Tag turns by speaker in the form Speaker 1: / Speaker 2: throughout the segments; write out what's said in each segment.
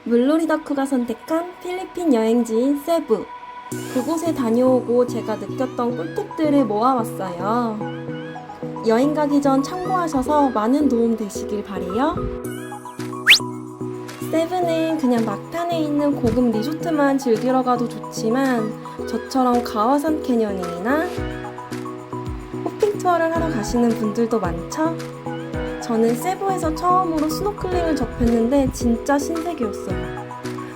Speaker 1: 물놀이 덕후가 선택한 필리핀 여행지인 세부. 그곳에 다녀오고 제가 느꼈던 꿀팁들을 모아왔어요. 여행 가기 전 참고하셔서 많은 도움 되시길 바래요. 세부는 그냥 막탄에 있는 고급 리조트만 즐기러 가도 좋지만 저처럼 가와산 캐녀닝이나 호핑 투어를 하러 가시는 분들도 많죠? 저는 세부에서 처음으로 스노클링을 접했는데 진짜 신세계였어요.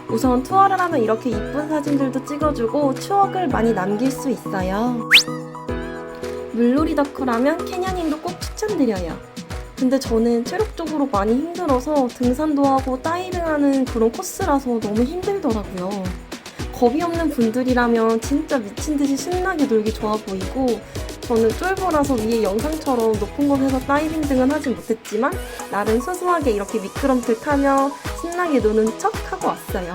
Speaker 1: 우선 투어를 하면 이렇게 이쁜 사진들도 찍어주고 추억을 많이 남길 수 있어요. 물놀이 덕후라면 캐녀닝도 꼭 추천드려요. 근데 저는 체력적으로 많이 힘들어서 등산도 하고 다이빙하는 그런 코스라서 너무 힘들더라고요. 겁이 없는 분들이라면 진짜 미친듯이 신나게 놀기 좋아 보이고, 저는 쫄보라서 위에 영상처럼 높은 곳에서 다이빙 등은 하진 못했지만 나름 소소하게 이렇게 미끄럼틀 타며 신나게 노는 척 하고 왔어요.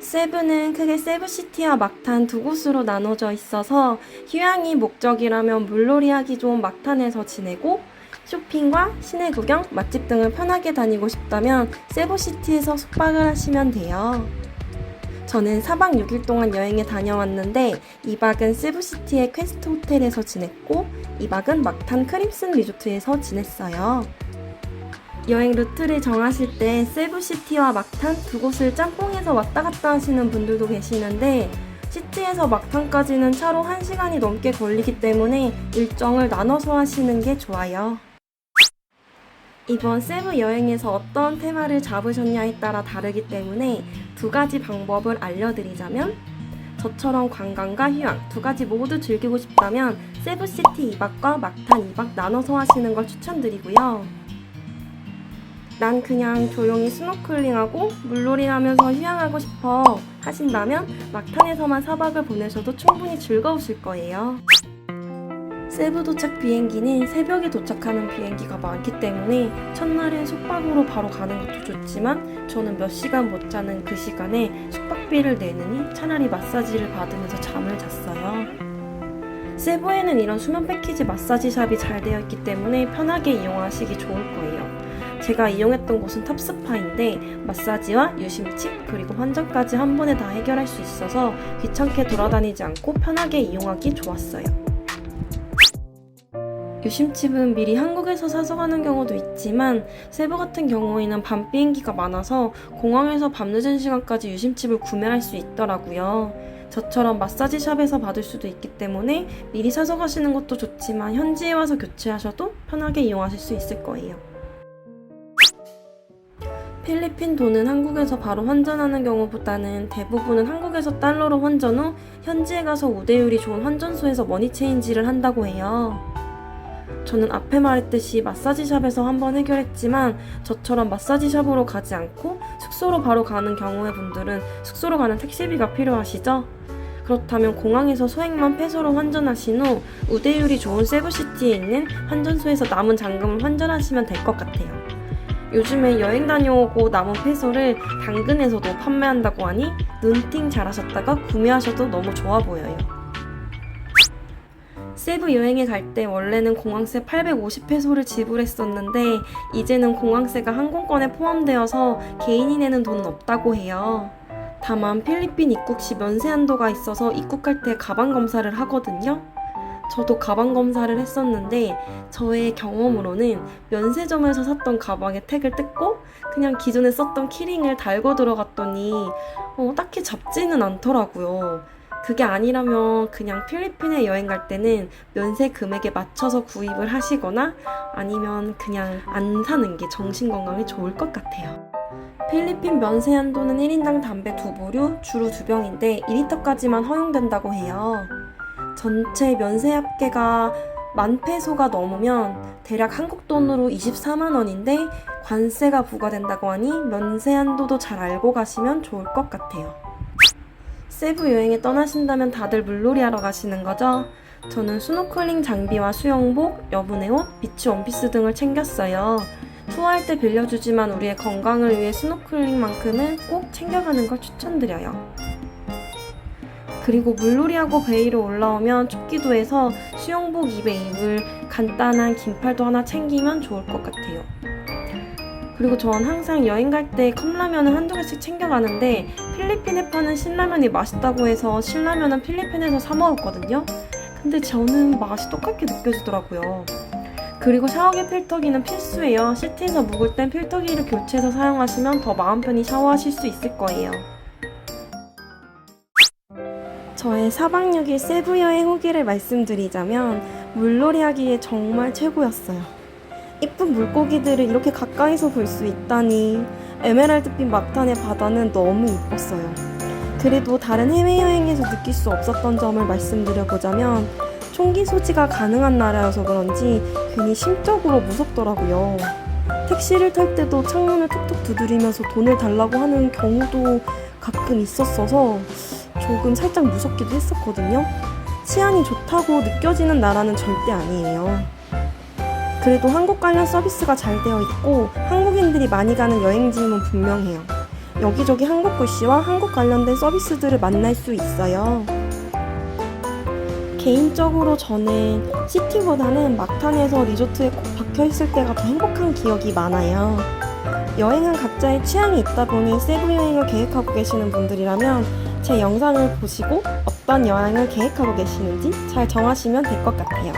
Speaker 1: 세부는 크게 세부시티와 막탄 두 곳으로 나눠져 있어서 휴양이 목적이라면 물놀이 하기 좋은 막탄에서 지내고, 쇼핑과 시내 구경, 맛집 등을 편하게 다니고 싶다면 세부시티에서 숙박을 하시면 돼요. 저는 4박 6일 동안 여행에 다녀왔는데 2박은 세부시티의 퀘스트 호텔에서 지냈고 2박은 막탄 크림슨 리조트에서 지냈어요. 여행 루트를 정하실 때 세부시티와 막탄 두 곳을 짬뽕해서 왔다 갔다 하시는 분들도 계시는데, 시티에서 막탄까지는 차로 1시간이 넘게 걸리기 때문에 일정을 나눠서 하시는 게 좋아요. 이번 세부 여행에서 어떤 테마를 잡으셨냐에 따라 다르기 때문에 두 가지 방법을 알려드리자면, 저처럼 관광과 휴양 두 가지 모두 즐기고 싶다면 세부시티 2박과 막탄 2박 나눠서 하시는 걸 추천드리고요. 난 그냥 조용히 스노클링하고 물놀이 하면서 휴양하고 싶어 하신다면 막탄에서만 4박을 보내셔도 충분히 즐거우실 거예요. 세부 도착 비행기는 새벽에 도착하는 비행기가 많기 때문에 첫날은 숙박으로 바로 가는 것도 좋지만 저는 몇 시간 못 자는 그 시간에 숙박비를 내느니 차라리 마사지를 받으면서 잠을 잤어요. 세부에는 이런 수면 패키지 마사지 샵이 잘 되어 있기 때문에 편하게 이용하시기 좋을 거예요. 제가 이용했던 곳은 탑스파인데 마사지와 유심칩 그리고 환전까지 한 번에 다 해결할 수 있어서 귀찮게 돌아다니지 않고 편하게 이용하기 좋았어요. 유심칩은 미리 한국에서 사서 가는 경우도 있지만 세부 같은 경우에는 밤 비행기가 많아서 공항에서 밤늦은 시간까지 유심칩을 구매할 수 있더라고요. 저처럼 마사지 샵에서 받을 수도 있기 때문에 미리 사서 가시는 것도 좋지만 현지에 와서 교체하셔도 편하게 이용하실 수 있을 거예요. 필리핀 돈은 한국에서 바로 환전하는 경우보다는 대부분은 한국에서 달러로 환전 후 현지에 가서 우대율이 좋은 환전소에서 머니체인지를 한다고 해요. 저는 앞에 말했듯이 마사지샵에서 한번 해결했지만 저처럼 마사지샵으로 가지 않고 숙소로 바로 가는 경우의 분들은 숙소로 가는 택시비가 필요하시죠? 그렇다면 공항에서 소액만 페소로 환전하신 후 우대율이 좋은 세부시티에 있는 환전소에서 남은 잔금을 환전하시면 될 것 같아요. 요즘에 여행 다녀오고 남은 페소를 당근에서도 판매한다고 하니 눈팅 잘하셨다가 구매하셔도 너무 좋아 보여요. 세부 여행에 갈 때 원래는 공항세 850페소를 지불했었는데 이제는 공항세가 항공권에 포함되어서 개인이 내는 돈은 없다고 해요. 다만 필리핀 입국 시 면세 한도가 있어서 입국할 때 가방 검사를 하거든요. 저도 가방 검사를 했었는데 저의 경험으로는 면세점에서 샀던 가방에 택을 뜯고 그냥 기존에 썼던 키링을 달고 들어갔더니 딱히 잡지는 않더라고요. 그게 아니라면 그냥 필리핀에 여행 갈 때는 면세 금액에 맞춰서 구입을 하시거나 아니면 그냥 안 사는 게 정신건강에 좋을 것 같아요. 필리핀 면세 한도는 1인당 담배 2보류, 주로 2병인데 2리터까지만 허용된다고 해요. 전체 면세 합계가 10,000페소가 넘으면 대략 한국 돈으로 24만 원인데 관세가 부과된다고 하니 면세 한도도 잘 알고 가시면 좋을 것 같아요. 세부 여행에 떠나신다면 다들 물놀이 하러 가시는 거죠? 저는 스노클링 장비와 수영복, 여분의 옷, 비치 원피스 등을 챙겼어요. 투어할 때 빌려주지만 우리의 건강을 위해 스노클링만큼은 꼭 챙겨가는 걸 추천드려요. 그리고 물놀이하고 배 위로 올라오면 춥기도 해서 수영복 입에 입을 간단한 긴팔도 하나 챙기면 좋을 것 같아요. 그리고 전 항상 여행 갈 때 컵라면을 한두 개씩 챙겨가는데 필리핀에 파는 신라면이 맛있다고 해서 신라면은 필리핀에서 사 먹었거든요. 근데 저는 맛이 똑같게 느껴지더라고요. 그리고 샤워기 필터기는 필수예요. 시티에서 묵을 땐 필터기를 교체해서 사용하시면 더 마음 편히 샤워하실 수 있을 거예요. 저의 4박 6일 세부 여행 후기를 말씀드리자면 물놀이 하기에 정말 최고였어요. 이쁜 물고기들을 이렇게 가까이서 볼 수 있다니. 에메랄드빛 막탄의 바다는 너무 이뻤어요. 그래도 다른 해외여행에서 느낄 수 없었던 점을 말씀드려보자면 총기 소지가 가능한 나라여서 그런지 괜히 심적으로 무섭더라고요. 택시를 탈 때도 창문을 톡톡 두드리면서 돈을 달라고 하는 경우도 가끔 있었어서 조금 살짝 무섭기도 했었거든요. 치안이 좋다고 느껴지는 나라는 절대 아니에요. 그래도 한국 관련 서비스가 잘 되어 있고 한국인들이 많이 가는 여행지임은 분명해요. 여기저기 한국 글씨와 한국 관련된 서비스들을 만날 수 있어요. 개인적으로 저는 시티보다는 막탄에서 리조트에 꼭 박혀있을 때가 더 행복한 기억이 많아요. 여행은 각자의 취향이 있다 보니 세부 여행을 계획하고 계시는 분들이라면 제 영상을 보시고 어떤 여행을 계획하고 계시는지 잘 정하시면 될 것 같아요.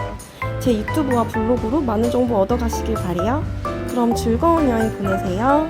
Speaker 1: 제 유튜브와 블로그로 많은 정보 얻어가시길 바래요. 그럼 즐거운 여행 보내세요.